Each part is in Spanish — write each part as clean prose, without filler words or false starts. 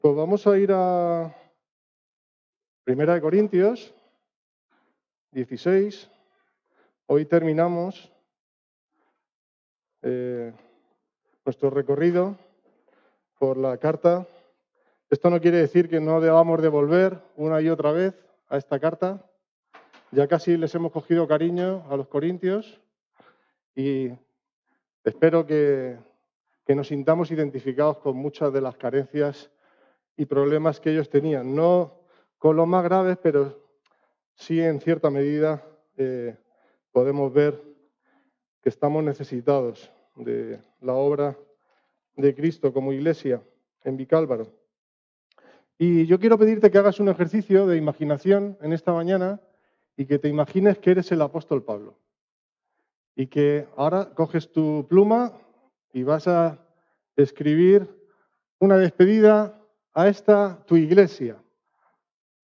Pues vamos a ir a Primera de Corintios 16. Hoy terminamos nuestro recorrido por la carta. Esto no quiere decir que no debamos de volver una y otra vez a esta carta. Ya casi les hemos cogido cariño a los corintios y espero que nos sintamos identificados con muchas de las carencias y problemas que ellos tenían. No con los más graves, pero sí en cierta medida podemos ver que estamos necesitados de la obra de Cristo como iglesia en Vicálvaro. Y yo quiero pedirte que hagas un ejercicio de imaginación en esta mañana y que te imagines que eres el apóstol Pablo. Y que ahora coges tu pluma y vas a escribir una despedida a esta tu iglesia,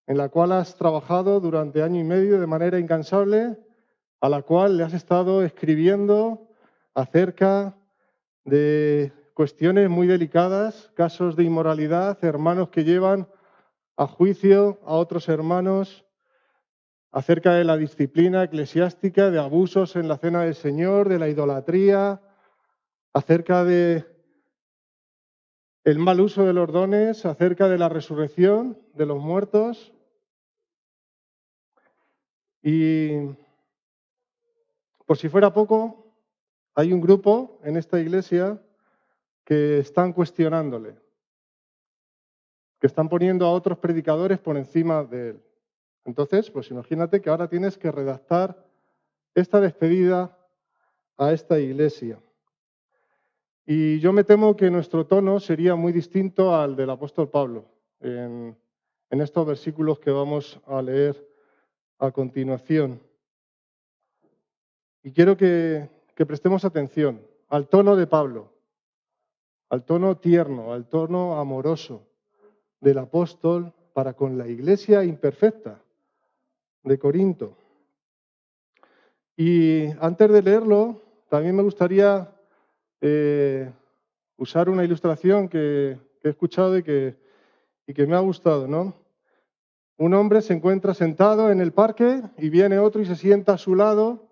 en la cual has trabajado durante año y medio de manera incansable, a la cual le has estado escribiendo acerca de cuestiones muy delicadas, casos de inmoralidad, hermanos que llevan a juicio a otros hermanos, acerca de la disciplina eclesiástica, de abusos en la cena del Señor, de la idolatría, acerca de el mal uso de los dones, acerca de la resurrección de los muertos. Y por si fuera poco, hay un grupo en esta iglesia que están cuestionándole, que están poniendo a otros predicadores por encima de él. Entonces, pues imagínate que ahora tienes que redactar esta despedida a esta iglesia. Y yo me temo que nuestro tono sería muy distinto al del apóstol Pablo en estos versículos que vamos a leer a continuación. Y quiero que prestemos atención al tono de Pablo, al tono tierno, al tono amoroso del apóstol para con la iglesia imperfecta de Corinto. Y antes de leerlo, también me gustaría usar una ilustración que he escuchado y que me ha gustado, ¿no? Un hombre se encuentra sentado en el parque y viene otro y se sienta a su lado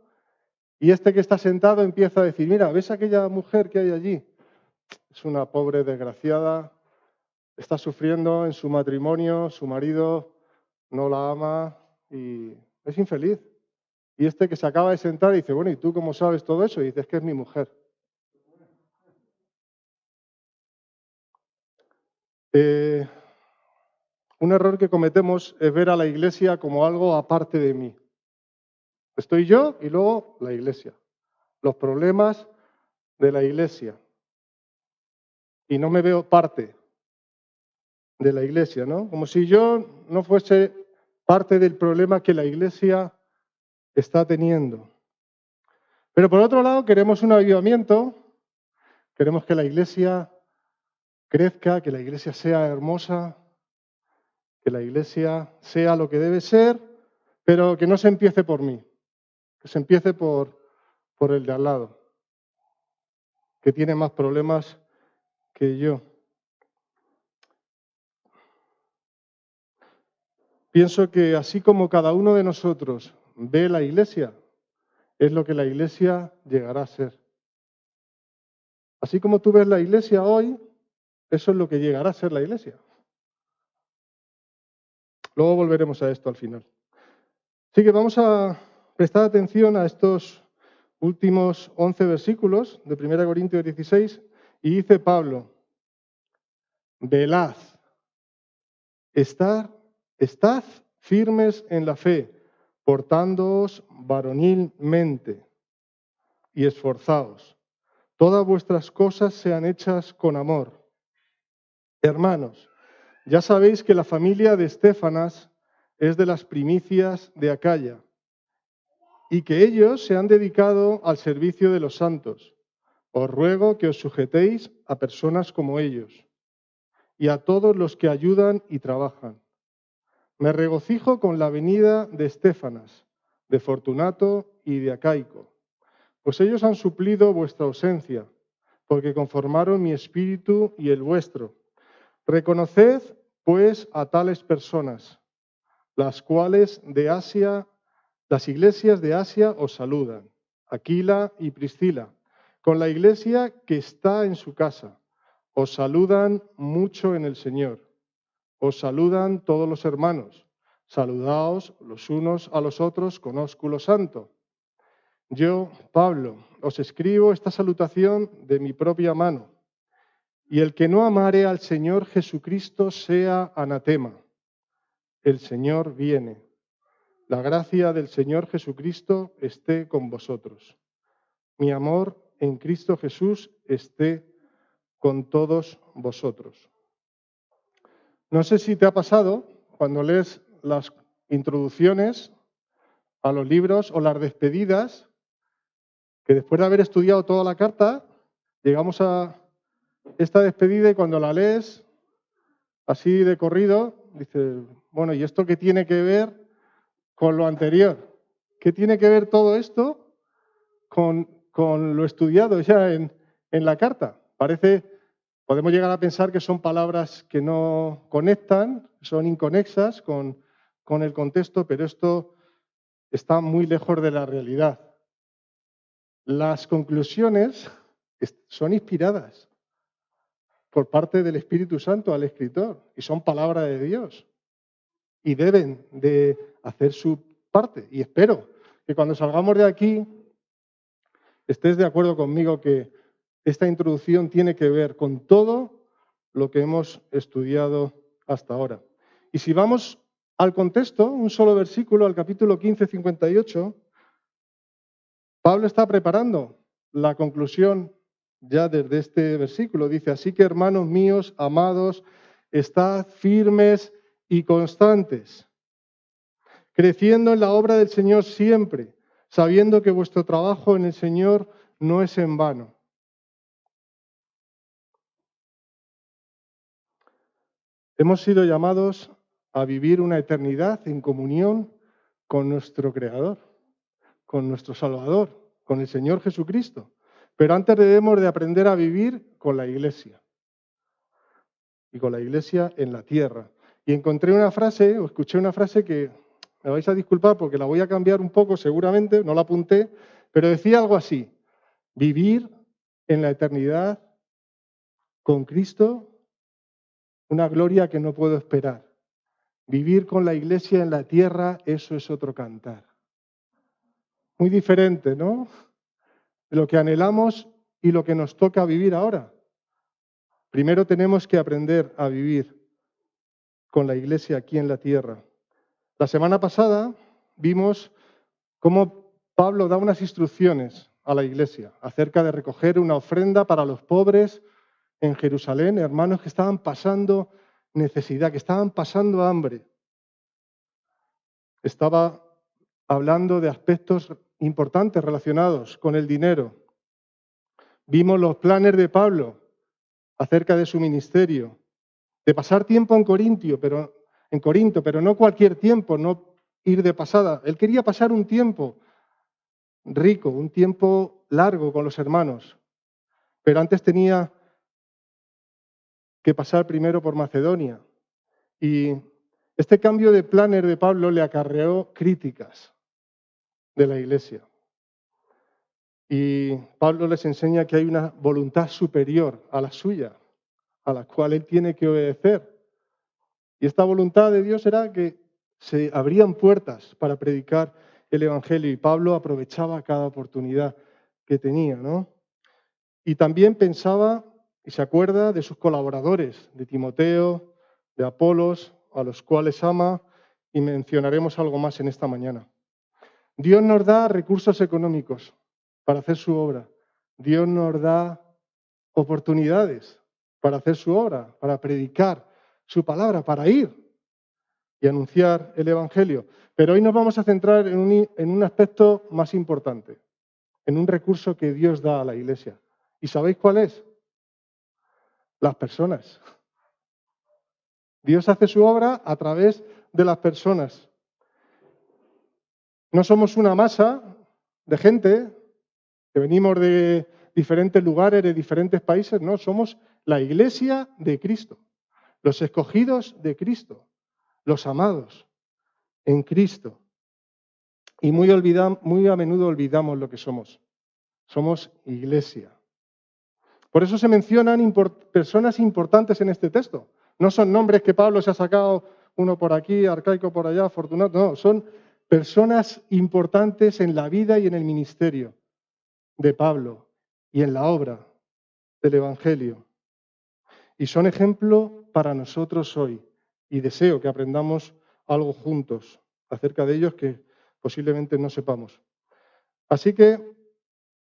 y este que está sentado empieza a decir, mira, ¿ves aquella mujer que hay allí? Es una pobre desgraciada, está sufriendo en su matrimonio, su marido no la ama y es infeliz. Y este que se acaba de sentar dice, bueno, ¿y tú cómo sabes todo eso? Y dices que es mi mujer. Un error que cometemos es ver a la iglesia como algo aparte de mí. Estoy yo y luego la iglesia. Los problemas de la iglesia. Y no me veo parte de la iglesia, ¿no? Como si yo no fuese parte del problema que la iglesia está teniendo. Pero por otro lado, queremos un avivamiento, queremos que la iglesia crezca, que la iglesia sea hermosa, que la iglesia sea lo que debe ser, pero que no se empiece por mí, que se empiece por el de al lado, que tiene más problemas que yo. Pienso que así como cada uno de nosotros ve la iglesia, es lo que la iglesia llegará a ser. Así como tú ves la iglesia hoy, eso es lo que llegará a ser la iglesia. Luego volveremos a esto al final. Así que vamos a prestar atención a estos últimos 11 versículos de 1 Corintios 16 y dice Pablo, velad, estad firmes en la fe, portándoos varonilmente y esforzaos. Todas vuestras cosas sean hechas con amor. Hermanos, ya sabéis que la familia de Estéfanas es de las primicias de Acaya y que ellos se han dedicado al servicio de los santos. Os ruego que os sujetéis a personas como ellos y a todos los que ayudan y trabajan. Me regocijo con la venida de Estéfanas, de Fortunato y de Acaico, pues ellos han suplido vuestra ausencia, porque conformaron mi espíritu y el vuestro. Reconoced, pues, a tales personas, las cuales de Asia, las iglesias de Asia os saludan, Aquila y Priscila, con la iglesia que está en su casa. Os saludan mucho en el Señor. Os saludan todos los hermanos. Saludaos los unos a los otros con ósculo santo. Yo, Pablo, os escribo esta salutación de mi propia mano. Y el que no amare al Señor Jesucristo sea anatema. El Señor viene. La gracia del Señor Jesucristo esté con vosotros. Mi amor en Cristo Jesús esté con todos vosotros. No sé si te ha pasado cuando lees las introducciones a los libros o las despedidas, que después de haber estudiado toda la carta, llegamos a esta despedida y cuando la lees así de corrido, dices, bueno, ¿y esto qué tiene que ver con lo anterior? ¿Qué tiene que ver todo esto con lo estudiado ya en la carta? Podemos llegar a pensar que son palabras que no conectan, son inconexas con el contexto, pero esto está muy lejos de la realidad. Las conclusiones son inspiradas por parte del Espíritu Santo al escritor y son palabra de Dios y deben de hacer su parte. Y espero que cuando salgamos de aquí estés de acuerdo conmigo que esta introducción tiene que ver con todo lo que hemos estudiado hasta ahora. Y si vamos al contexto, un solo versículo, al capítulo 15, 58, Pablo está preparando la conclusión ya desde este versículo. Dice, así que hermanos míos, amados, estad firmes y constantes, creciendo en la obra del Señor siempre, sabiendo que vuestro trabajo en el Señor no es en vano. Hemos sido llamados a vivir una eternidad en comunión con nuestro Creador, con nuestro Salvador, con el Señor Jesucristo. Pero antes debemos de aprender a vivir con la Iglesia. Y con la Iglesia en la tierra. Y encontré una frase, o escuché una frase que me vais a disculpar porque la voy a cambiar un poco seguramente, no la apunté, pero decía algo así, vivir en la eternidad con Cristo, una gloria que no puedo esperar. Vivir con la Iglesia en la tierra, eso es otro cantar. Muy diferente, ¿no? De lo que anhelamos y lo que nos toca vivir ahora. Primero tenemos que aprender a vivir con la Iglesia aquí en la tierra. La semana pasada vimos cómo Pablo da unas instrucciones a la Iglesia acerca de recoger una ofrenda para los pobres en Jerusalén, hermanos que estaban pasando necesidad, que estaban pasando hambre. Estaba hablando de aspectos importantes relacionados con el dinero. Vimos los planes de Pablo acerca de su ministerio, de pasar tiempo en Corinto, pero no cualquier tiempo, no ir de pasada. Él quería pasar un tiempo rico, un tiempo largo con los hermanos, pero antes tenía que pasar primero por Macedonia. Y este cambio de planes de Pablo le acarreó críticas de la Iglesia. Y Pablo les enseña que hay una voluntad superior a la suya, a la cual él tiene que obedecer. Y esta voluntad de Dios era que se abrían puertas para predicar el Evangelio y Pablo aprovechaba cada oportunidad que tenía, ¿no? Y también pensaba y se acuerda de sus colaboradores, de Timoteo, de Apolos, a los cuales ama, y mencionaremos algo más en esta mañana. Dios nos da recursos económicos para hacer su obra. Dios nos da oportunidades para hacer su obra, para predicar su palabra, para ir y anunciar el Evangelio. Pero hoy nos vamos a centrar en un aspecto más importante, en un recurso que Dios da a la Iglesia. ¿Y sabéis cuál es? Las personas. Dios hace su obra a través de las personas. No somos una masa de gente que venimos de diferentes lugares, de diferentes países, no, somos la Iglesia de Cristo. los escogidos de Cristo, los amados en Cristo. Y muy a menudo olvidamos lo que somos. Somos iglesia. Por eso se mencionan personas importantes en este texto. No son nombres que Pablo se ha sacado, uno por aquí, Arcaico por allá, Fortunato. No, son personas importantes en la vida y en el ministerio de Pablo y en la obra del Evangelio. Y son ejemplo para nosotros hoy. Y deseo que aprendamos algo juntos acerca de ellos que posiblemente no sepamos. Así que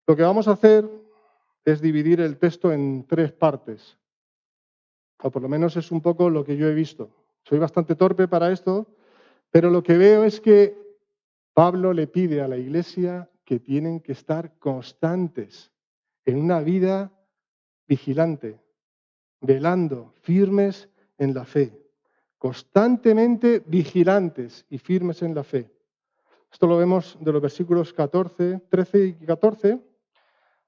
lo que vamos a hacer es dividir el texto en 3 partes. O por lo menos es un poco lo que yo he visto. Soy bastante torpe para esto, pero lo que veo es que Pablo le pide a la iglesia que tienen que estar constantes en una vida vigilante, velando, firmes en la fe, constantemente vigilantes y firmes en la fe. Esto lo vemos de los versículos 13 y 14.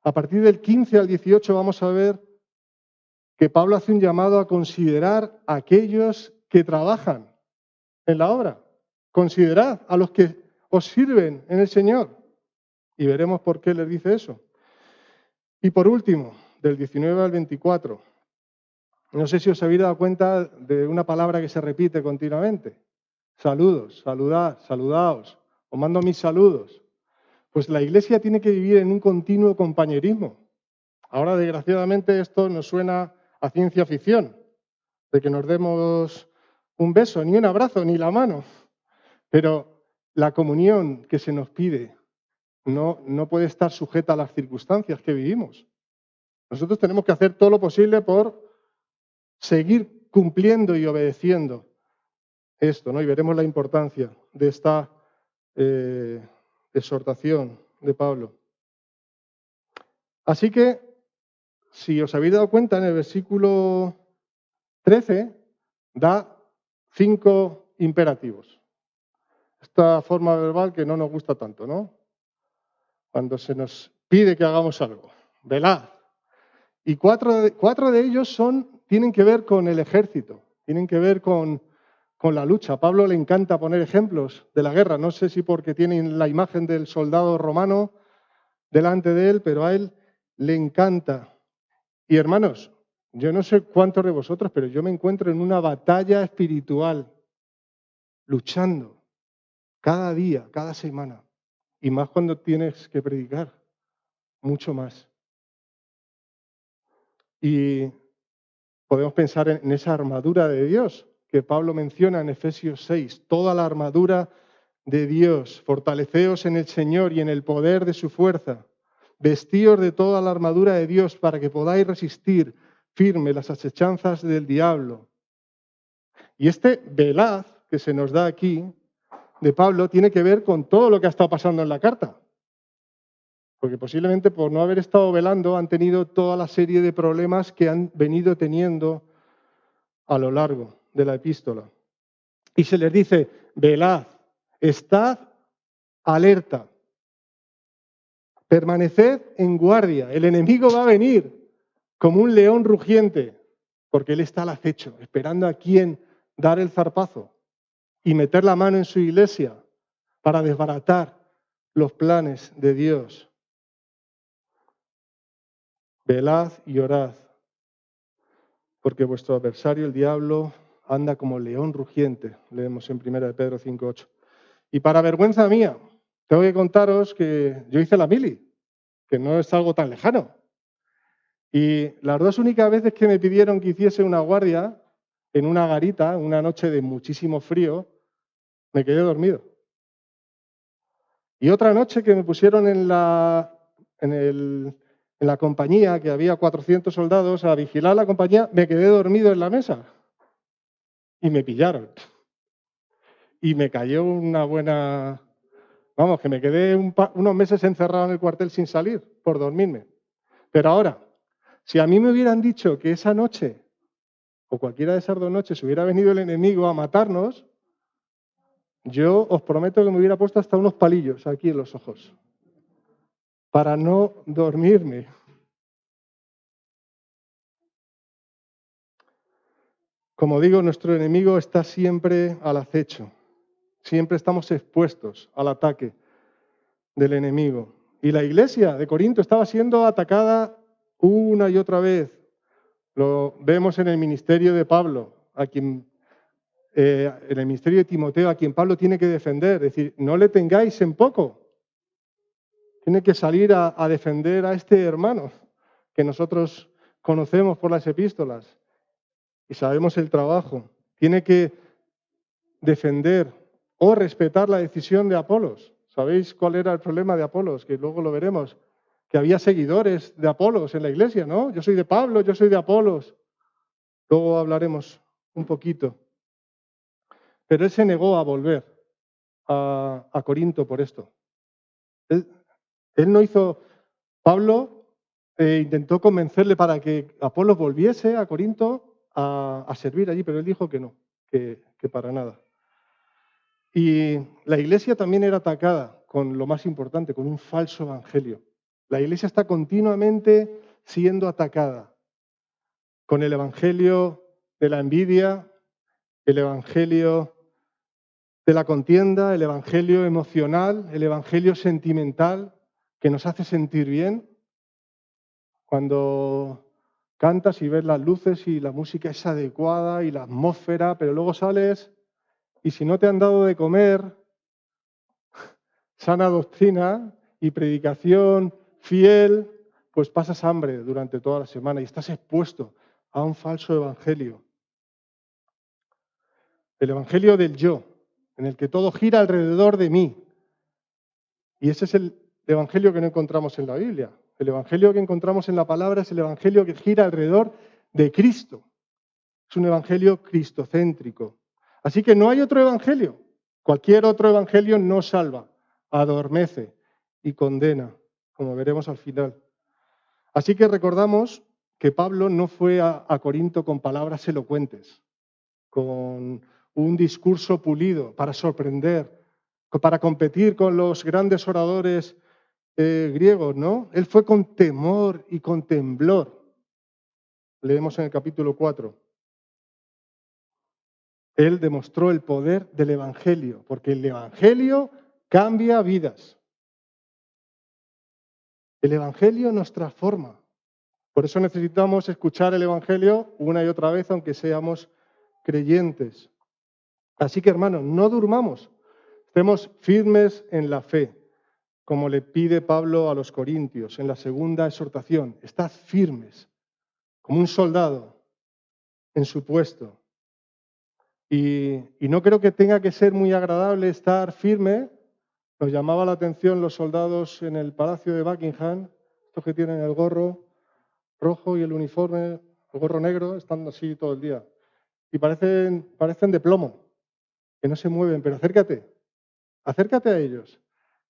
A partir del 15 al 18 vamos a ver que Pablo hace un llamado a considerar a aquellos que trabajan en la obra. Considerad a los que os sirven en el Señor. Y veremos por qué les dice eso. Y por último, del 19 al 24. No sé si os habéis dado cuenta de una palabra que se repite continuamente. Saludos, saludad, saludaos. Os mando mis saludos. Pues la iglesia tiene que vivir en un continuo compañerismo. Ahora, desgraciadamente, esto nos suena a ciencia ficción, de que nos demos un beso, ni un abrazo, ni la mano. Pero la comunión que se nos pide no puede estar sujeta a las circunstancias que vivimos. Nosotros tenemos que hacer todo lo posible por seguir cumpliendo y obedeciendo esto, ¿no? Y veremos la importancia de esta exhortación de Pablo. Así que, si os habéis dado cuenta, en el versículo 13 da 5 imperativos. Esta forma verbal que no nos gusta tanto, ¿no? Cuando se nos pide que hagamos algo. Velad. Y cuatro de ellos tienen que ver con el ejército, tienen que ver con la lucha. A Pablo le encanta poner ejemplos de la guerra. No sé si porque tienen la imagen del soldado romano delante de él, pero a él le encanta. Y hermanos, yo no sé cuántos de vosotros, pero yo me encuentro en una batalla espiritual, luchando cada día, cada semana. Y más cuando tienes que predicar, mucho más. Y podemos pensar en esa armadura de Dios que Pablo menciona en Efesios 6, toda la armadura de Dios, fortaleceos en el Señor y en el poder de su fuerza, vestíos de toda la armadura de Dios para que podáis resistir firme las asechanzas del diablo. Y este velad que se nos da aquí de Pablo tiene que ver con todo lo que ha estado pasando en la carta. Porque posiblemente por no haber estado velando han tenido toda la serie de problemas que han venido teniendo a lo largo de la epístola. Y se les dice, velad, estad alerta, permaneced en guardia. El enemigo va a venir como un león rugiente, porque él está al acecho, esperando a quién dar el zarpazo y meter la mano en su iglesia para desbaratar los planes de Dios. Velad y orad, porque vuestro adversario, el diablo, anda como león rugiente, leemos en 1 Pedro 5:8. Y para vergüenza mía, tengo que contaros que yo hice la mili, que no es algo tan lejano. Y las 2 únicas veces que me pidieron que hiciese una guardia en una garita, una noche de muchísimo frío, me quedé dormido. Y otra noche que me pusieron en la compañía, que había 400 soldados, a vigilar la compañía, me quedé dormido en la mesa. Y me pillaron. Y me cayó una buena... Vamos, que me quedé unos meses encerrado en el cuartel sin salir por dormirme. Pero ahora, si a mí me hubieran dicho que esa noche, o cualquiera de esas 2 noches, hubiera venido el enemigo a matarnos, yo os prometo que me hubiera puesto hasta unos palillos aquí en los ojos para no dormirme. Como digo, nuestro enemigo está siempre al acecho. Siempre estamos expuestos al ataque del enemigo. Y la iglesia de Corinto estaba siendo atacada una y otra vez. Lo vemos en el ministerio de Pablo, en el ministerio de Timoteo, a quien Pablo tiene que defender. Es decir, no le tengáis en poco. Tiene que salir a defender a este hermano que nosotros conocemos por las epístolas y sabemos el trabajo. Tiene que defender o respetar la decisión de Apolos. ¿Sabéis cuál era el problema de Apolos? Que luego lo veremos. Que había seguidores de Apolos en la iglesia, ¿no? Yo soy de Pablo, yo soy de Apolos. Luego hablaremos un poquito. Pero él se negó a volver a Corinto por esto. Él no hizo... Pablo intentó convencerle para que Apolos volviese a Corinto a servir allí, pero él dijo que no, que para nada. Y la iglesia también era atacada con lo más importante, con un falso evangelio. La iglesia está continuamente siendo atacada con el evangelio de la envidia, el evangelio de la contienda, el evangelio emocional, el evangelio sentimental que nos hace sentir bien. Cuando cantas y ves las luces y la música es adecuada y la atmósfera, pero luego sales y si no te han dado de comer, sana doctrina y predicación fiel, pues pasas hambre durante toda la semana y estás expuesto a un falso evangelio. El evangelio del yo, en el que todo gira alrededor de mí. Y ese es el evangelio que no encontramos en la Biblia. El evangelio que encontramos en la palabra es el evangelio que gira alrededor de Cristo. Es un evangelio cristocéntrico. Así que no hay otro evangelio. Cualquier otro evangelio no salva, adormece y condena, como veremos al final. Así que recordamos que Pablo no fue a Corinto con palabras elocuentes, con un discurso pulido para sorprender, para competir con los grandes oradores griegos, ¿no? Él fue con temor y con temblor. Leemos en el capítulo 4. Él demostró el poder del Evangelio, porque el Evangelio cambia vidas. El Evangelio nos transforma. Por eso necesitamos escuchar el Evangelio una y otra vez, aunque seamos creyentes. Así que, hermanos, no durmamos. Estemos firmes en la fe, como le pide Pablo a los Corintios en la segunda exhortación. Estad firmes, como un soldado en su puesto. Y no creo que tenga que ser muy agradable estar firme. Nos llamaba la atención los soldados en el Palacio de Buckingham, estos que tienen el gorro rojo y el uniforme, el gorro negro, están así todo el día. Y parecen de plomo, que no se mueven, pero acércate a ellos,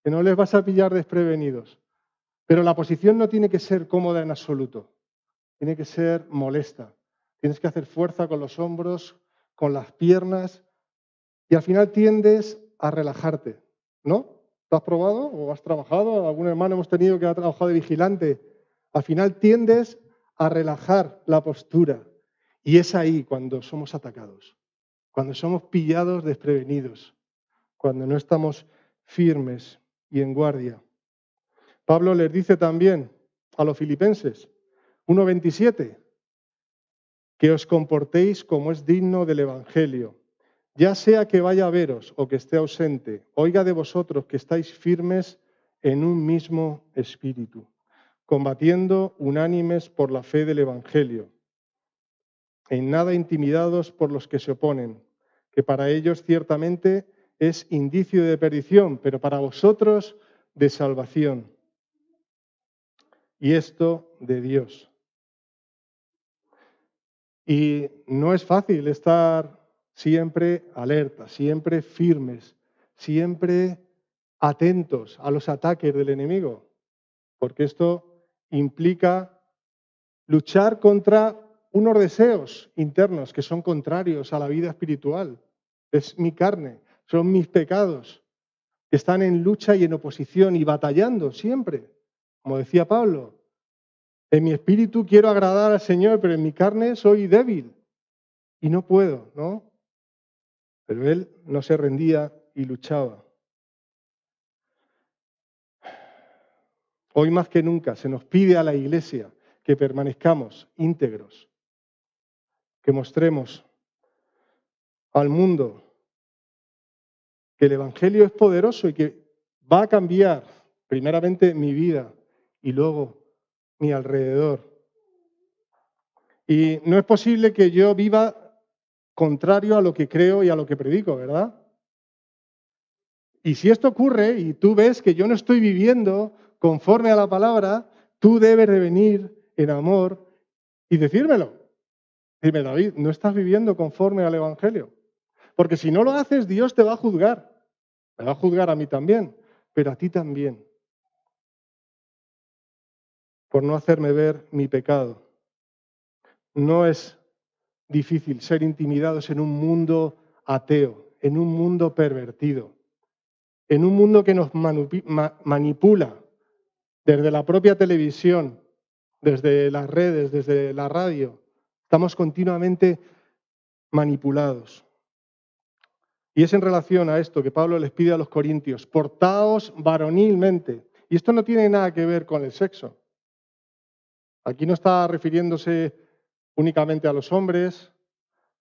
que no les vas a pillar desprevenidos. Pero la posición no tiene que ser cómoda en absoluto, tiene que ser molesta. Tienes que hacer fuerza con los hombros, con las piernas, y al final tiendes a relajarte, ¿no? ¿Lo has probado o has trabajado? Algún hermano hemos tenido que ha trabajado de vigilante. Al final tiendes a relajar la postura. Y es ahí cuando somos atacados, cuando somos pillados desprevenidos, cuando no estamos firmes y en guardia. Pablo les dice también a los filipenses, 1:27, que os comportéis como es digno del Evangelio. Ya sea que vaya a veros o que esté ausente, oiga de vosotros que estáis firmes en un mismo espíritu, combatiendo unánimes por la fe del Evangelio, en nada intimidados por los que se oponen, que para ellos ciertamente es indicio de perdición, pero para vosotros de salvación. Y esto de Dios. Y no es fácil estar siempre alerta, siempre firmes, siempre atentos a los ataques del enemigo, porque esto implica luchar contra unos deseos internos que son contrarios a la vida espiritual. Es mi carne, son mis pecados, que están en lucha y en oposición y batallando siempre. Como decía Pablo, en mi espíritu quiero agradar al Señor, pero en mi carne soy débil. y no puedo, ¿no? Pero él no se rendía y luchaba. Hoy más que nunca se nos pide a la Iglesia que permanezcamos íntegros, que mostremos al mundo que el Evangelio es poderoso y que va a cambiar primeramente mi vida y luego mi alrededor. Y no es posible que yo viva contrario a lo que creo y a lo que predico, ¿verdad? Y si esto ocurre y tú ves que yo no estoy viviendo conforme a la palabra, tú debes de venir en amor y decírmelo. Dime, David, no estás viviendo conforme al Evangelio. Porque si no lo haces, Dios te va a juzgar. Me va a juzgar a mí también, pero a ti también. Por no hacerme ver mi pecado. No es difícil ser intimidados en un mundo ateo, en un mundo pervertido, en un mundo que nos manipula desde la propia televisión, desde las redes, desde la radio. Estamos continuamente manipulados. Y es en relación a esto que Pablo les pide a los corintios, portaos varonilmente. Y esto no tiene nada que ver con el sexo. Aquí no está refiriéndose únicamente a los hombres,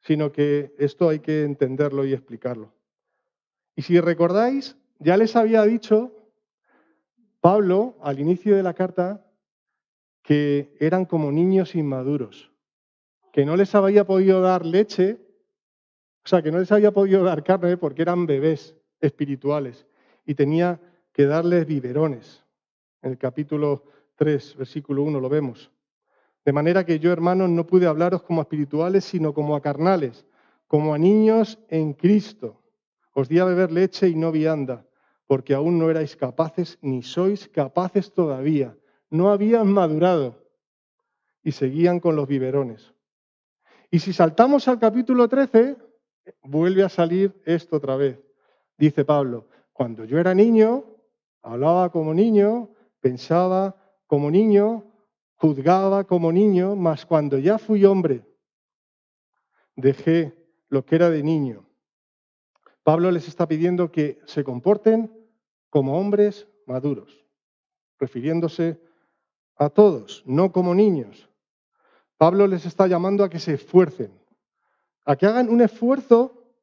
sino que esto hay que entenderlo y explicarlo. Y si recordáis, ya les había dicho Pablo al inicio de la carta que eran como niños inmaduros, que no les había podido dar leche, o sea, que no les había podido dar carne porque eran bebés espirituales y tenía que darles biberones. En el capítulo 3, versículo 1 lo vemos. De manera que yo, hermanos, no pude hablaros como a espirituales, sino como a carnales, como a niños en Cristo. Os di a beber leche y no vianda, porque aún no erais capaces, ni sois capaces todavía. No habían madurado y seguían con los biberones. Y si saltamos al capítulo 13, vuelve a salir esto otra vez. Dice Pablo, cuando yo era niño, hablaba como niño, pensaba como niño, juzgaba como niño, mas cuando ya fui hombre, dejé lo que era de niño. Pablo les está pidiendo que se comporten como hombres maduros, refiriéndose a todos, no como niños. Pablo les está llamando a que se esfuercen, a que hagan un esfuerzo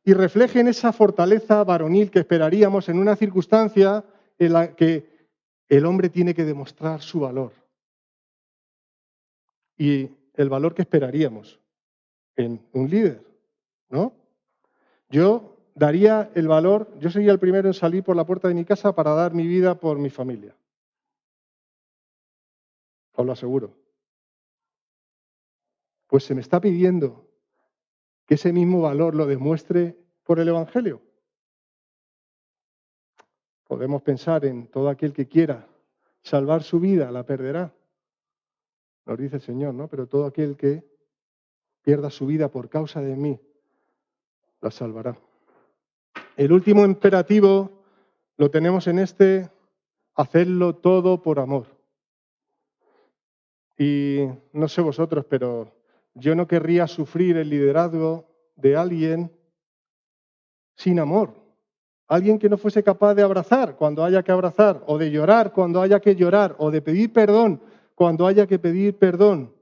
y reflejen esa fortaleza varonil que esperaríamos en una circunstancia en la que el hombre tiene que demostrar su valor. Y el valor que esperaríamos en un líder, ¿no? Yo daría el valor, yo sería el primero en salir por la puerta de mi casa para dar mi vida por mi familia. Os lo aseguro. Pues se me está pidiendo que ese mismo valor lo demuestre por el Evangelio. Podemos pensar en todo aquel que quiera salvar su vida, la perderá. Nos dice el Señor, ¿no? Pero todo aquel que pierda su vida por causa de mí, la salvará. El último imperativo lo tenemos en este, hacerlo todo por amor. Y no sé vosotros, pero yo no querría sufrir el liderazgo de alguien sin amor. Alguien que no fuese capaz de abrazar cuando haya que abrazar, o de llorar cuando haya que llorar, o de pedir perdón cuando haya que pedir perdón.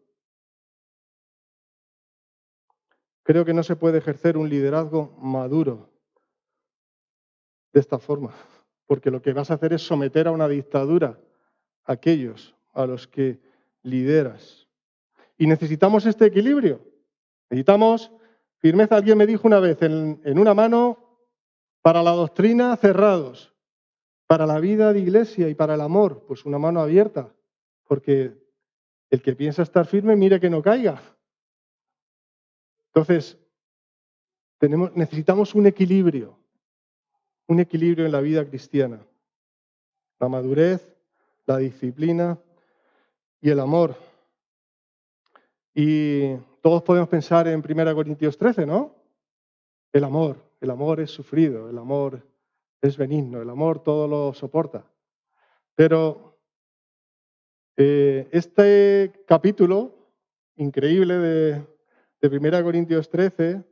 Creo que no se puede ejercer un liderazgo maduro de esta forma, porque lo que vas a hacer es someter a una dictadura a aquellos a los que lideras. Y necesitamos este equilibrio. Necesitamos firmeza. Alguien me dijo una vez, en una mano para la doctrina cerrados, para la vida de iglesia y para el amor, pues una mano abierta, porque el que piensa estar firme, mire que no caiga. Entonces, necesitamos un equilibrio en la vida cristiana. La madurez, la disciplina y el amor. Y todos podemos pensar en 1 Corintios 13, ¿no? El amor es sufrido, el amor es benigno, el amor todo lo soporta. Pero este capítulo increíble de 1 Corintios 13,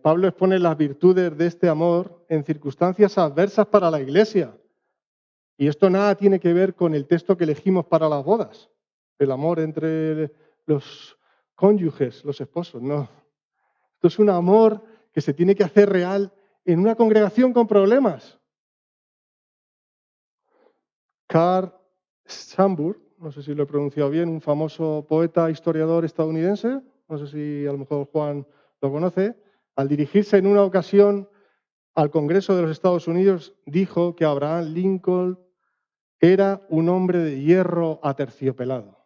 Pablo expone las virtudes de este amor en circunstancias adversas para la iglesia. Y esto nada tiene que ver con el texto que elegimos para las bodas, el amor entre los cónyuges, los esposos, no. Esto es un amor que se tiene que hacer real en una congregación con problemas. Carl Sandburg, no sé si lo he pronunciado bien, un famoso poeta, historiador estadounidense, no sé si a lo mejor Juan lo conoce, al dirigirse en una ocasión al Congreso de los Estados Unidos, dijo que Abraham Lincoln era un hombre de hierro aterciopelado.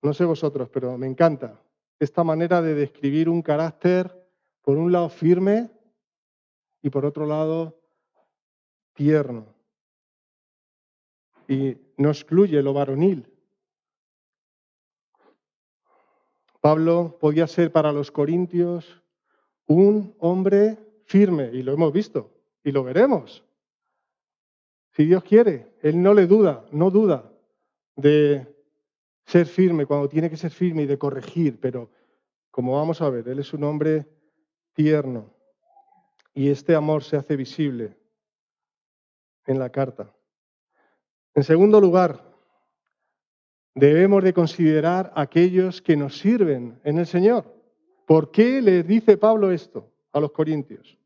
No sé vosotros, pero me encanta esta manera de describir un carácter, por un lado firme y por otro lado tierno. Y no excluye lo varonil. Pablo podía ser para los corintios un hombre firme, y lo hemos visto, y lo veremos. Si Dios quiere, él no duda de ser firme cuando tiene que ser firme y de corregir, pero como vamos a ver, él es un hombre tierno y este amor se hace visible en la carta. En segundo lugar, debemos de considerar a aquellos que nos sirven en el Señor. ¿Por qué les dice Pablo esto a los corintios?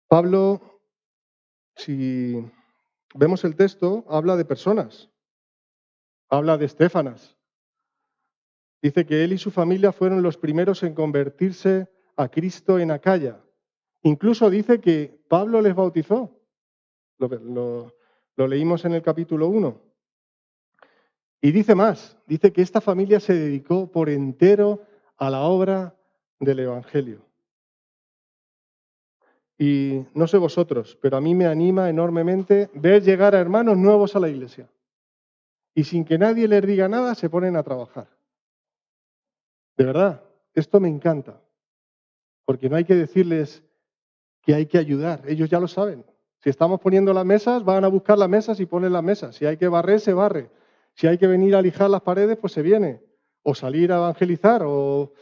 Pablo, si vemos el texto, habla de personas, habla de Estéfanas. Dice que él y su familia fueron los primeros en convertirse a Cristo en Acaya. Incluso dice que Pablo les bautizó. Lo leímos en el capítulo 1. Y dice más, dice que esta familia se dedicó por entero a la obra del Evangelio. Y no sé vosotros, pero a mí me anima enormemente ver llegar a hermanos nuevos a la iglesia. Y sin que nadie les diga nada, se ponen a trabajar. De verdad, esto me encanta. Porque no hay que decirles que hay que ayudar, ellos ya lo saben. Si estamos poniendo las mesas, van a buscar las mesas y ponen las mesas. Si hay que barrer, se barre. Si hay que venir a lijar las paredes, pues se viene. O salir a evangelizar o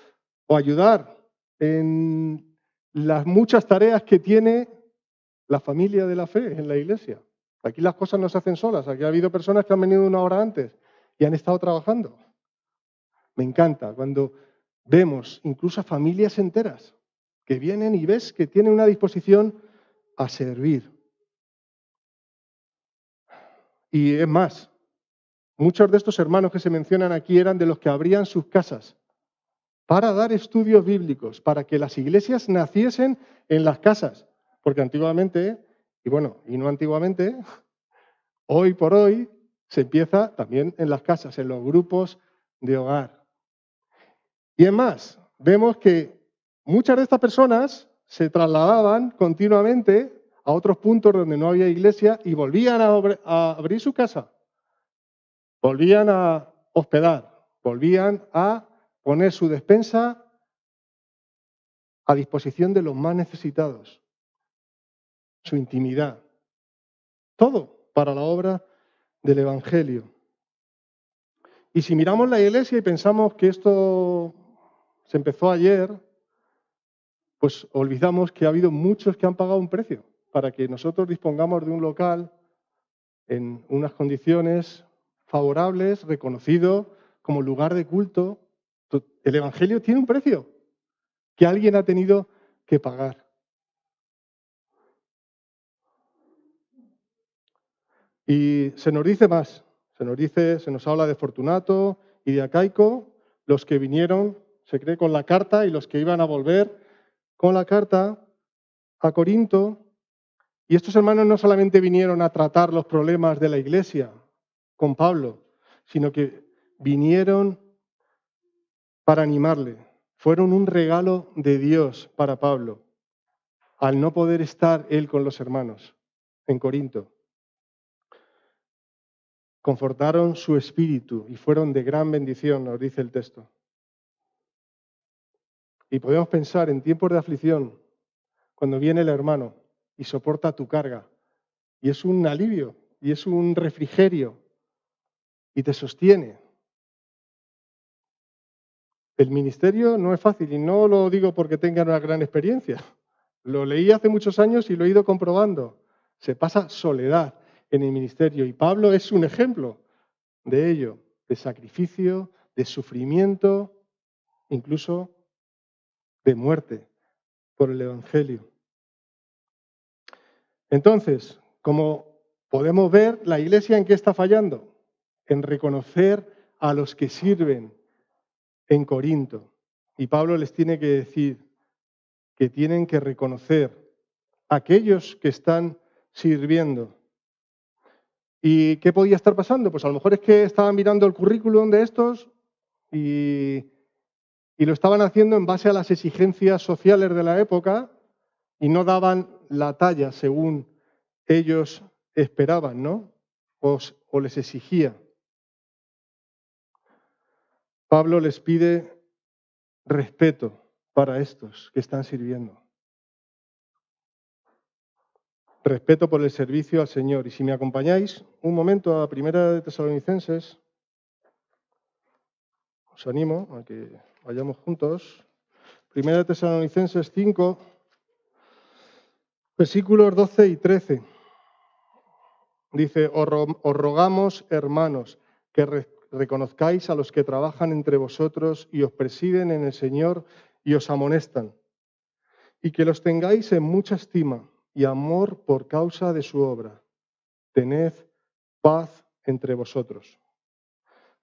ayudar en las muchas tareas que tiene la familia de la fe en la iglesia. Aquí las cosas no se hacen solas. Aquí ha habido personas que han venido una hora antes y han estado trabajando. Me encanta cuando vemos incluso a familias enteras que vienen y ves que tienen una disposición a servir. Y es más, muchos de estos hermanos que se mencionan aquí eran de los que abrían sus casas para dar estudios bíblicos, para que las iglesias naciesen en las casas. Porque antiguamente, y no antiguamente, hoy por hoy se empieza también en las casas, en los grupos de hogar. Y es más, vemos que muchas de estas personas se trasladaban continuamente a otros puntos donde no había iglesia y volvían a abrir su casa, volvían a hospedar, volvían a poner su despensa a disposición de los más necesitados, su intimidad, todo para la obra del Evangelio. Y si miramos la iglesia y pensamos que esto se empezó ayer, pues olvidamos que ha habido muchos que han pagado un precio para que nosotros dispongamos de un local en unas condiciones favorables, reconocido como lugar de culto. El Evangelio tiene un precio que alguien ha tenido que pagar. Y se nos dice más, se nos habla de Fortunato y de Acaico, los que vinieron, se cree, con la carta y los que iban a volver con la carta a Corinto. Y estos hermanos no solamente vinieron a tratar los problemas de la iglesia con Pablo, sino que vinieron para animarle. Fueron un regalo de Dios para Pablo, al no poder estar él con los hermanos en Corinto. Confortaron su espíritu y fueron de gran bendición, nos dice el texto. Y podemos pensar en tiempos de aflicción, cuando viene el hermano y soporta tu carga, y es un alivio, y es un refrigerio, y te sostiene. El ministerio no es fácil y no lo digo porque tenga una gran experiencia. Lo leí hace muchos años y lo he ido comprobando. Se pasa soledad en el ministerio y Pablo es un ejemplo de ello, de sacrificio, de sufrimiento, incluso de muerte por el Evangelio. Entonces, como podemos ver, la Iglesia ¿en qué está fallando? En reconocer a los que sirven en Corinto. Y Pablo les tiene que decir que tienen que reconocer a aquellos que están sirviendo. ¿Y qué podía estar pasando? Pues a lo mejor es que estaban mirando el currículum de estos y lo estaban haciendo en base a las exigencias sociales de la época y no daban la talla según ellos esperaban, ¿no? O les exigía. Pablo les pide respeto para estos que están sirviendo. Respeto por el servicio al Señor. Y si me acompañáis un momento a Primera de Tesalonicenses, os animo a que vayamos juntos. Primera de Tesalonicenses 5, versículos 12 y 13. Dice, os rogamos, hermanos, que reconozcáis a los que trabajan entre vosotros y os presiden en el Señor y os amonestan, y que los tengáis en mucha estima y amor por causa de su obra. Tened paz entre vosotros.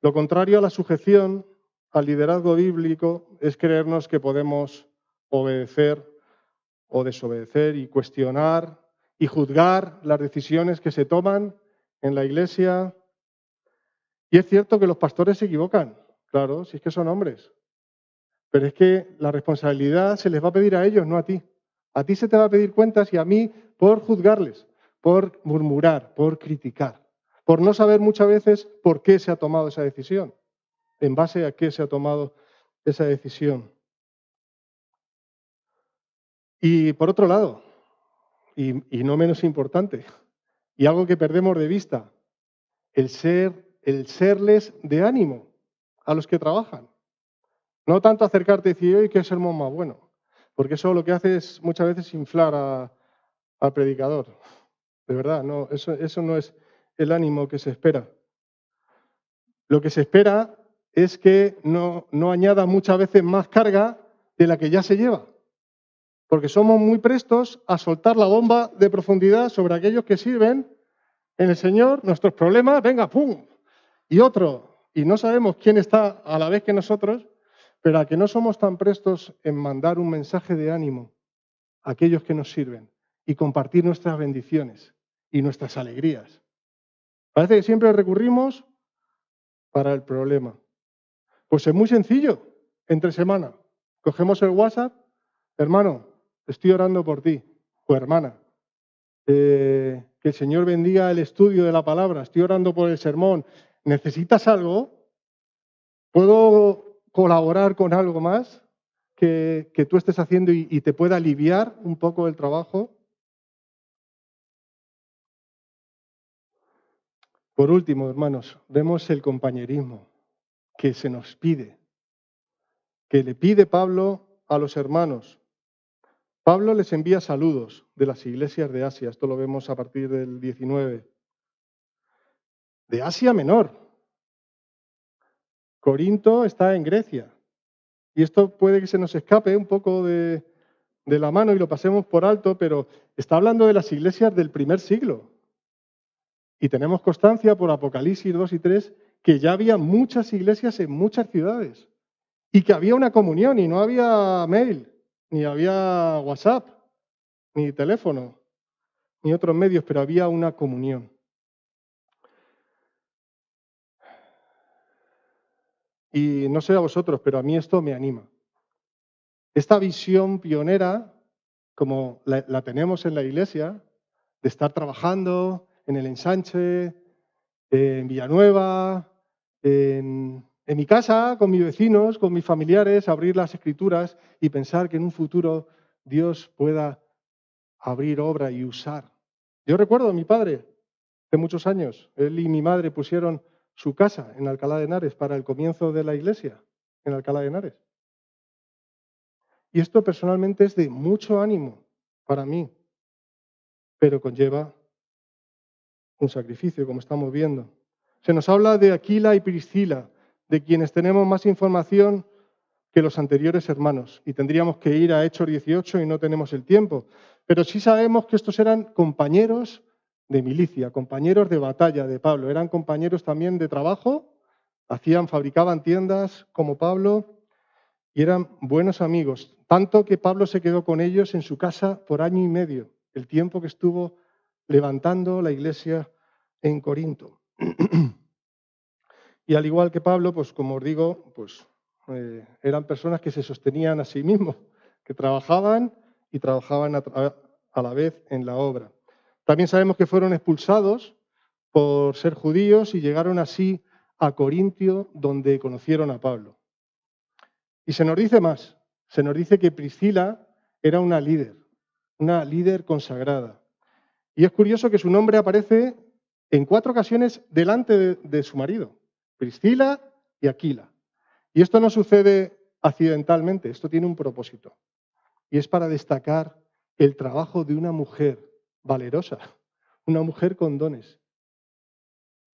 Lo contrario a la sujeción al liderazgo bíblico es creernos que podemos obedecer o desobedecer y cuestionar y juzgar las decisiones que se toman en la Iglesia. Y es cierto que los pastores se equivocan, claro, si es que son hombres. Pero es que la responsabilidad se les va a pedir a ellos, no a ti. A ti se te va a pedir cuentas y a mí por juzgarles, por murmurar, por criticar, por no saber muchas veces por qué se ha tomado esa decisión, en base a qué se ha tomado esa decisión. Y por otro lado, y no menos importante, y algo que perdemos de vista, el serles de ánimo a los que trabajan. No tanto acercarte y decir, oye, qué sermón más bueno, porque eso lo que hace es muchas veces inflar al predicador. De verdad, no, eso no es el ánimo que se espera. Lo que se espera es que no añada muchas veces más carga de la que ya se lleva, porque somos muy prestos a soltar la bomba de profundidad sobre aquellos que sirven en el Señor, nuestros problemas, venga, ¡pum! Y otro, y no sabemos quién está a la vez que nosotros, pero a que no somos tan prestos en mandar un mensaje de ánimo a aquellos que nos sirven y compartir nuestras bendiciones y nuestras alegrías. Parece que siempre recurrimos para el problema. Pues es muy sencillo, entre semana. Cogemos el WhatsApp, hermano, estoy orando por ti, o hermana, que el Señor bendiga el estudio de la palabra, estoy orando por el sermón, ¿necesitas algo? ¿Puedo colaborar con algo más que tú estés haciendo y te pueda aliviar un poco el trabajo? Por último, hermanos, vemos el compañerismo que se nos pide, que le pide Pablo a los hermanos. Pablo les envía saludos de las iglesias de Asia, esto lo vemos a partir del 19. De Asia Menor. Corinto está en Grecia. Y esto puede que se nos escape un poco de la mano y lo pasemos por alto, pero está hablando de las iglesias del primer siglo. Y tenemos constancia por Apocalipsis 2 y 3 que ya había muchas iglesias en muchas ciudades y que había una comunión y no había mail, ni había WhatsApp, ni teléfono, ni otros medios, pero había una comunión. Y no sé a vosotros, pero a mí esto me anima. Esta visión pionera, como la tenemos en la iglesia, de estar trabajando en el ensanche, en Villanueva, en mi casa, con mis vecinos, con mis familiares, abrir las escrituras y pensar que en un futuro Dios pueda abrir obra y usar. Yo recuerdo a mi padre, de muchos años, él y mi madre pusieron su casa en Alcalá de Henares para el comienzo de la iglesia, en Alcalá de Henares. Y esto personalmente es de mucho ánimo para mí, pero conlleva un sacrificio, como estamos viendo. Se nos habla de Aquila y Priscila, de quienes tenemos más información que los anteriores hermanos, y tendríamos que ir a Hechos 18 y no tenemos el tiempo. Pero sí sabemos que estos eran compañeros de milicia, compañeros de batalla de Pablo, eran compañeros también de trabajo, fabricaban tiendas como Pablo y eran buenos amigos, tanto que Pablo se quedó con ellos en su casa por año y medio, el tiempo que estuvo levantando la iglesia en Corinto. Y al igual que Pablo, pues como os digo, pues eran personas que se sostenían a sí mismos, que trabajaban y trabajaban a la vez en la obra. También sabemos que fueron expulsados por ser judíos y llegaron así a Corintio, donde conocieron a Pablo. Y se nos dice más, se nos dice que Priscila era una líder consagrada. Y es curioso que su nombre aparece en 4 ocasiones delante de su marido, Priscila y Aquila. Y esto no sucede accidentalmente, esto tiene un propósito. Y es para destacar el trabajo de una mujer valerosa, una mujer con dones.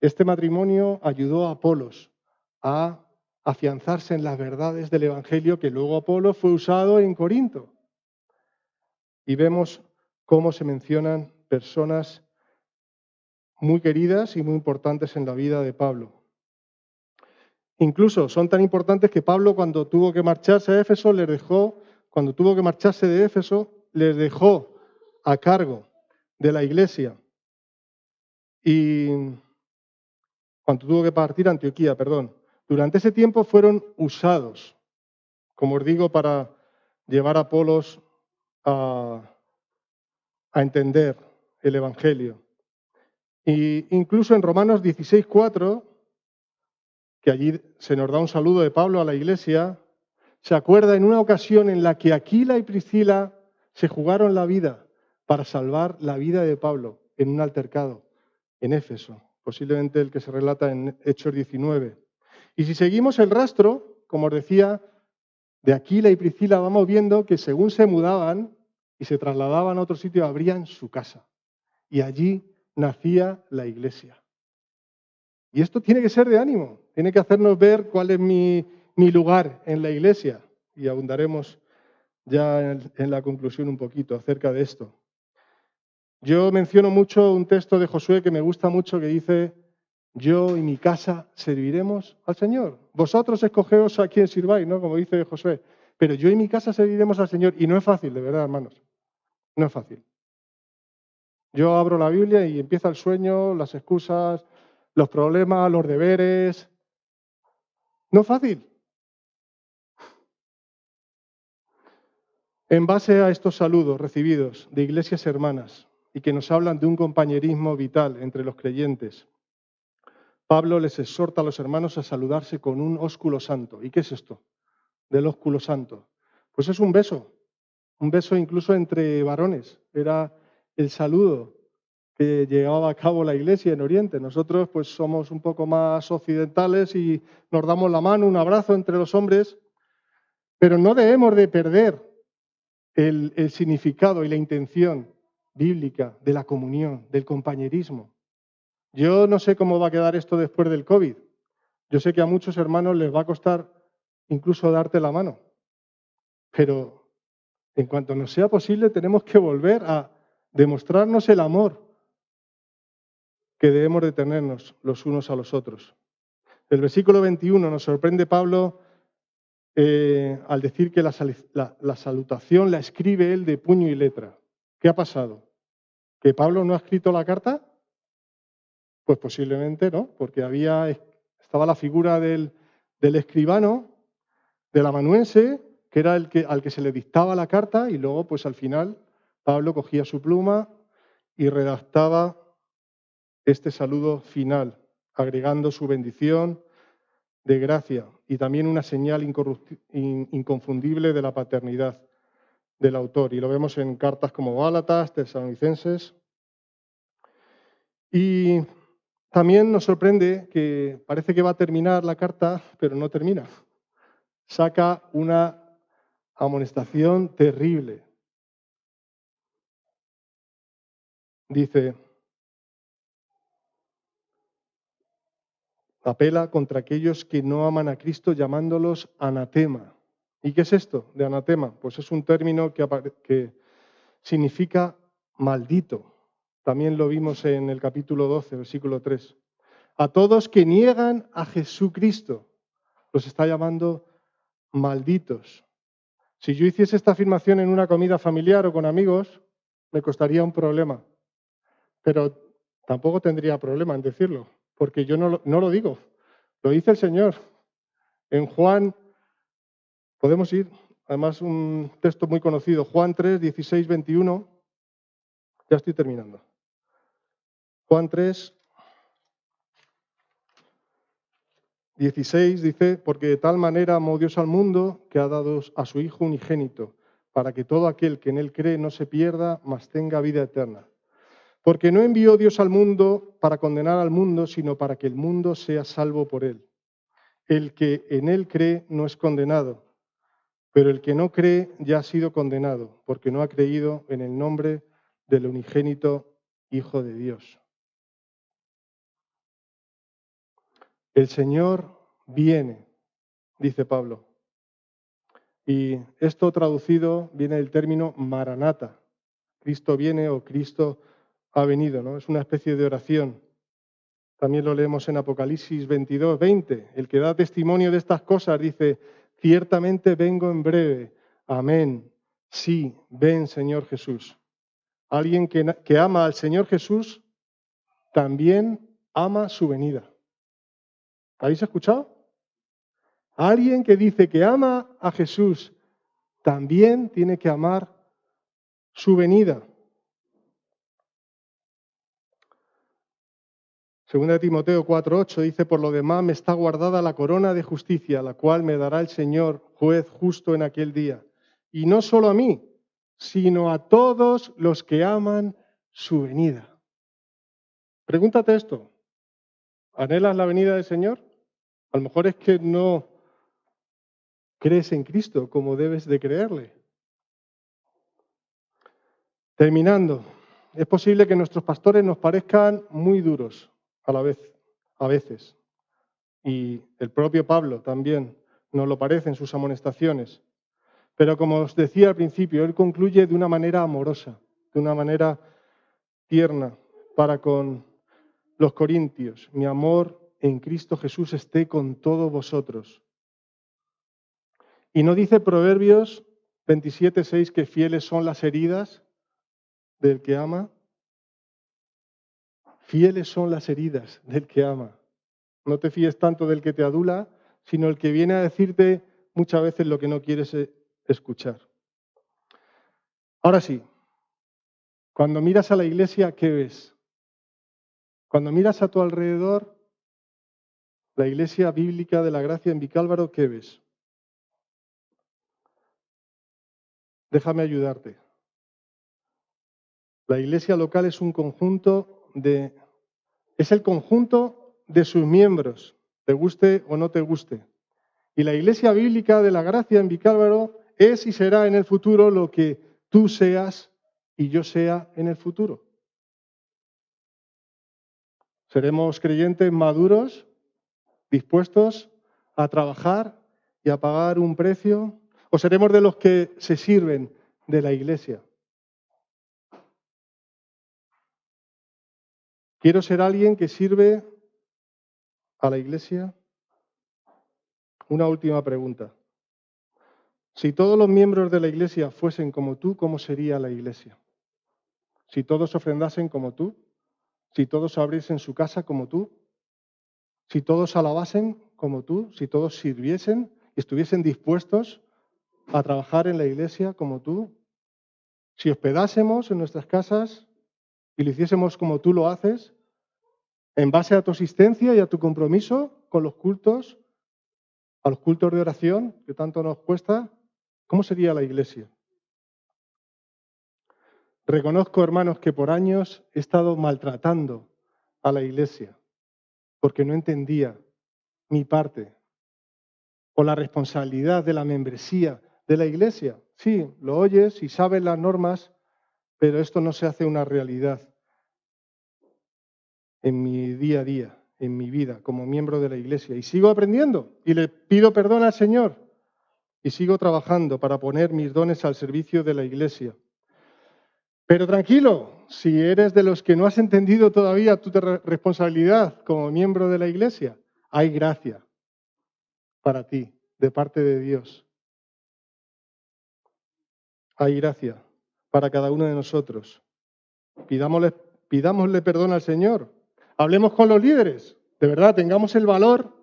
Este matrimonio ayudó a Apolos a afianzarse en las verdades del Evangelio, que luego Apolo fue usado en Corinto. Y vemos cómo se mencionan personas muy queridas y muy importantes en la vida de Pablo. Incluso son tan importantes que Pablo, cuando tuvo que marcharse de Éfeso, les dejó a cargo de la iglesia. Y cuando tuvo que partir a Antioquía, durante ese tiempo fueron usados, como os digo, para llevar a Apolos a entender el Evangelio. Y incluso en Romanos 16:4, que allí se nos da un saludo de Pablo a la iglesia, se acuerda en una ocasión en la que Aquila y Priscila se jugaron la vida para salvar la vida de Pablo en un altercado en Éfeso, posiblemente el que se relata en Hechos 19. Y si seguimos el rastro, como os decía, de Aquila y Priscila, vamos viendo que según se mudaban y se trasladaban a otro sitio, abrían su casa. Y allí nacía la iglesia. Y esto tiene que ser de ánimo, tiene que hacernos ver cuál es mi lugar en la iglesia. Y abundaremos ya en la conclusión un poquito acerca de esto. Yo menciono mucho un texto de Josué que me gusta mucho que dice: yo y mi casa serviremos al Señor. Vosotros escogeos a quién sirváis, ¿no? Como dice Josué. Pero yo y mi casa serviremos al Señor. Y no es fácil, de verdad, hermanos. No es fácil. Yo abro la Biblia y empieza el sueño, las excusas, los problemas, los deberes. No es fácil. En base a estos saludos recibidos de iglesias hermanas y que nos hablan de un compañerismo vital entre los creyentes, Pablo les exhorta a los hermanos a saludarse con un ósculo santo. ¿Y qué es esto del ósculo santo? Pues es un beso incluso entre varones. Era el saludo que llevaba a cabo la iglesia en Oriente. Nosotros pues somos un poco más occidentales y nos damos la mano, un abrazo entre los hombres, pero no debemos de perder el significado y la intención bíblica de la comunión, del compañerismo. Yo no sé cómo va a quedar esto después del COVID. Yo sé que a muchos hermanos les va a costar incluso darte la mano, pero en cuanto nos sea posible tenemos que volver a demostrarnos el amor que debemos de tenernos los unos a los otros. El versículo 21 nos sorprende Pablo al decir que la salutación la escribe él de puño y letra. ¿Qué ha pasado? ¿Que Pablo no ha escrito la carta? Pues posiblemente no, porque estaba la figura del escribano, del amanuense, que era al que se le dictaba la carta, y luego pues al final Pablo cogía su pluma y redactaba este saludo final, agregando su bendición de gracia y también una señal inconfundible de la paternidad del autor. Y lo vemos en cartas como Gálatas, Tesalonicenses. Y también nos sorprende que parece que va a terminar la carta, pero no termina. Saca una amonestación terrible. Dice, apela contra aquellos que no aman a Cristo llamándolos anatema. ¿Y qué es esto de anatema? Pues es un término que significa maldito. También lo vimos en el capítulo 12, versículo 3. A todos que niegan a Jesucristo los está llamando malditos. Si yo hiciese esta afirmación en una comida familiar o con amigos, me costaría un problema. Pero tampoco tendría problema en decirlo, porque yo no lo digo. Lo dice el Señor. En Juan, podemos ir, además un texto muy conocido, Juan 3, 16, 21. Ya estoy terminando. Juan 3, 16 dice, porque de tal manera amó Dios al mundo que ha dado a su Hijo unigénito, para que todo aquel que en él cree no se pierda, mas tenga vida eterna. Porque no envió Dios al mundo para condenar al mundo, sino para que el mundo sea salvo por él. El que en él cree no es condenado, pero el que no cree ya ha sido condenado, porque no ha creído en el nombre del unigénito Hijo de Dios. El Señor viene, dice Pablo. Y esto traducido viene del término Maranata. Cristo viene o Cristo ha venido, ¿no? Es una especie de oración. También lo leemos en Apocalipsis 22, 20. El que da testimonio de estas cosas dice, ciertamente vengo en breve. Amén. Sí, ven, Señor Jesús. Alguien que ama al Señor Jesús también ama su venida. ¿Habéis escuchado? Alguien que dice que ama a Jesús también tiene que amar su venida. Segunda de Timoteo 4:8 dice, por lo demás me está guardada la corona de justicia, la cual me dará el Señor, juez justo en aquel día. Y no solo a mí, sino a todos los que aman su venida. Pregúntate esto, ¿anhelas la venida del Señor? A lo mejor es que no crees en Cristo como debes de creerle. Terminando, es posible que nuestros pastores nos parezcan muy duros a veces. Y el propio Pablo también nos lo parece en sus amonestaciones. Pero como os decía al principio, él concluye de una manera amorosa, de una manera tierna para con los corintios. Mi amor en Cristo Jesús esté con todos vosotros. Y no dice Proverbios 27:6 que fieles son las heridas del que ama. Fieles son las heridas del que ama. No te fíes tanto del que te adula, sino el que viene a decirte muchas veces lo que no quieres escuchar. Ahora sí, cuando miras a la iglesia, ¿qué ves? Cuando miras a tu alrededor, la iglesia bíblica de la gracia en Vicálvaro, ¿qué ves? Déjame ayudarte. La iglesia local es el conjunto de sus miembros, te guste o no te guste. Y la iglesia bíblica de la gracia en Vicálvaro es y será en el futuro lo que tú seas y yo sea en el futuro. Seremos creyentes maduros, dispuestos a trabajar y a pagar un precio, o seremos de los que se sirven de la iglesia. Quiero ser alguien que sirve a la iglesia. Una última pregunta. Si todos los miembros de la iglesia fuesen como tú, ¿cómo sería la iglesia? Si todos ofrendasen como tú, si todos abriesen su casa como tú, si todos alabasen como tú, si todos sirviesen y estuviesen dispuestos a trabajar en la iglesia como tú, si hospedásemos en nuestras casas y lo hiciésemos como tú lo haces, en base a tu asistencia y a tu compromiso con los cultos, a los cultos de oración que tanto nos cuesta, ¿cómo sería la iglesia? Reconozco, hermanos, que por años he estado maltratando a la iglesia porque no entendía mi parte o la responsabilidad de la membresía de la iglesia. Sí, lo oyes y sabes las normas, pero esto no se hace una realidad en mi día a día, en mi vida, como miembro de la iglesia. Y sigo aprendiendo y le pido perdón al Señor y sigo trabajando para poner mis dones al servicio de la iglesia. Pero tranquilo, si eres de los que no has entendido todavía tu responsabilidad como miembro de la iglesia, hay gracia para ti de parte de Dios. Hay gracia para cada uno de nosotros. Pidámosle perdón al Señor. Hablemos con los líderes. De verdad, tengamos el valor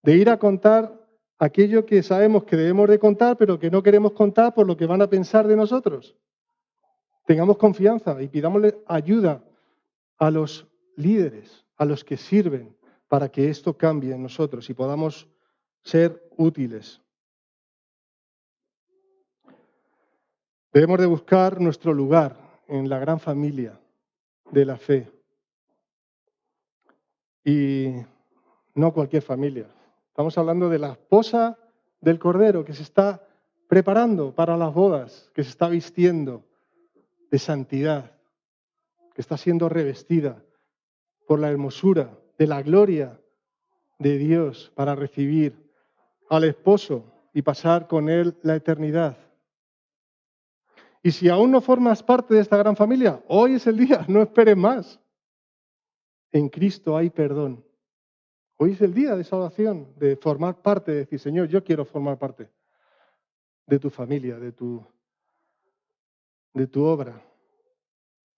de ir a contar aquello que sabemos que debemos de contar, pero que no queremos contar por lo que van a pensar de nosotros. Tengamos confianza y pidámosle ayuda a los líderes, a los que sirven, para que esto cambie en nosotros y podamos ser útiles. Debemos de buscar nuestro lugar en la gran familia de la fe. Y no cualquier familia. Estamos hablando de la esposa del Cordero que se está preparando para las bodas, que se está vistiendo de santidad, que está siendo revestida por la hermosura de la gloria de Dios para recibir al esposo y pasar con él la eternidad. Y si aún no formas parte de esta gran familia, hoy es el día, no esperes más. En Cristo hay perdón. Hoy es el día de salvación, de formar parte, de decir, Señor, yo quiero formar parte de tu familia, de tu obra.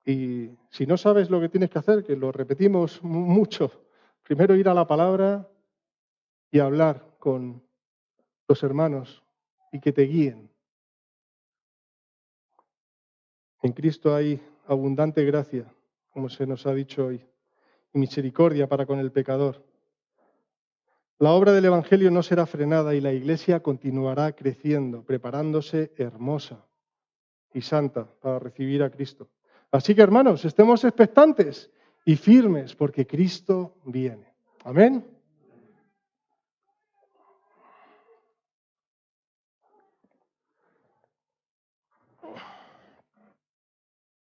Y si no sabes lo que tienes que hacer, que lo repetimos mucho, primero ir a la palabra y hablar con los hermanos y que te guíen. En Cristo hay abundante gracia, como se nos ha dicho hoy, y misericordia para con el pecador. La obra del Evangelio no será frenada y la Iglesia continuará creciendo, preparándose hermosa y santa para recibir a Cristo. Así que, hermanos, estemos expectantes y firmes porque Cristo viene. Amén.